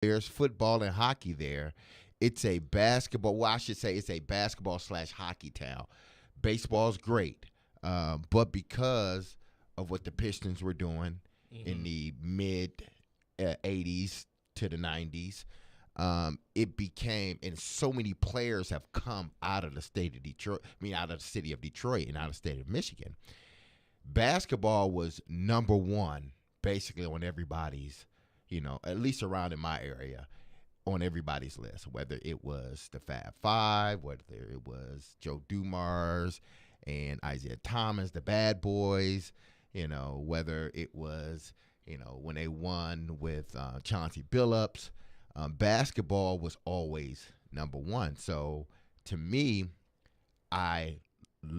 there's football and hockey there. It's a basketball. Well, I should say it's a basketball slash hockey town. Baseball's great, but because of what the Pistons were doing in the mid '80s to the '90s, it became, and so many players have come out of the state of Detroit. I mean, out of the city of Detroit and out of the state of Michigan. Basketball was number one, basically on everybody's, at least around in my area, on everybody's list, whether it was the Fab Five, whether it was Joe Dumars and Isaiah Thomas, the Bad Boys, whether it was, when they won with Chauncey Billups, basketball was always number one. So to me, I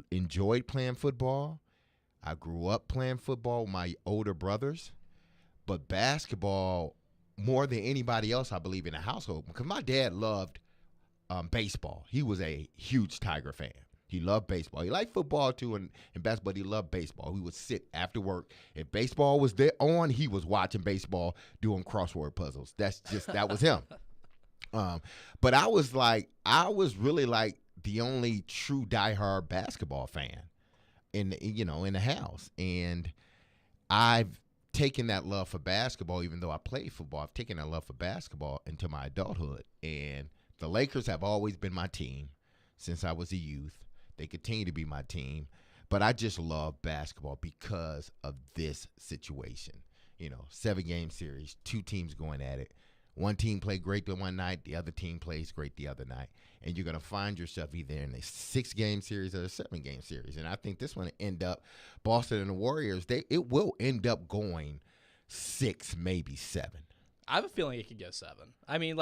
enjoyed playing football. I grew up playing football with my older brothers, but basketball more than anybody else, I believe, in the household, because my dad loved baseball. He was a huge Tiger fan. He loved baseball. He liked football too and basketball, but he loved baseball. He would sit after work. If baseball was there on, he was watching baseball, doing crossword puzzles. That was him. But I was really like the only true diehard basketball fan in the house. And I've taken that love for basketball, even though I played football. I've taken that love for basketball into my adulthood. And the Lakers have always been my team since I was a youth. They continue to be my team. But I just love basketball because of this situation. 7-game series, two teams going at it. One team played great the one night, the other team plays great the other night. And you're going to find yourself either in a 6-game series or a 7-game series. And I think this one will end up, Boston and the Warriors, it will end up going 6, maybe 7. I have a feeling it could go 7. I mean,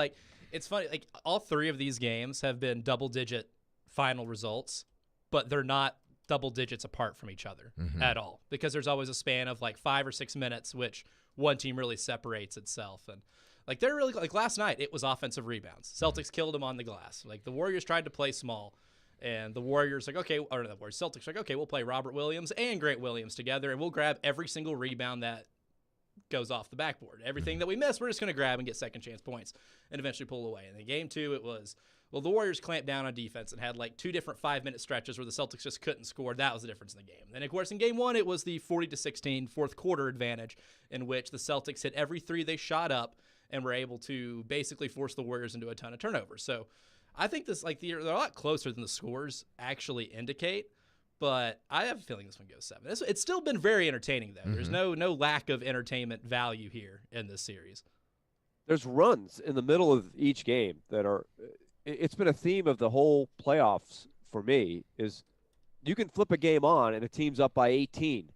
it's funny. All 3 of these games have been double-digit final results, but they're not double digits apart from each other at all, because there's always a span of 5 or 6 minutes, which one team really separates itself. And they're really, last night, it was offensive rebounds. Celtics killed them on the glass. The Warriors tried to play small, and the Warriors Celtics okay, we'll play Robert Williams and Grant Williams together, and we'll grab every single rebound that goes off the backboard. Everything that we miss, we're just going to grab and get second chance points and eventually pull away. And in game 2, it was, the Warriors clamped down on defense and had 2 different 5-minute stretches where the Celtics just couldn't score. That was the difference in the game. Then, of course, in game 1, it was the 40-16 fourth quarter advantage, in which the Celtics hit every 3 they shot up and were able to basically force the Warriors into a ton of turnovers. So I think this, they're a lot closer than the scores actually indicate, but I have a feeling this one goes 7. It's still been very entertaining, though. There's no lack of entertainment value here in this series. There's runs in the middle of each game that are – it's been a theme of the whole playoffs for me, is you can flip a game on and a team's up by 18,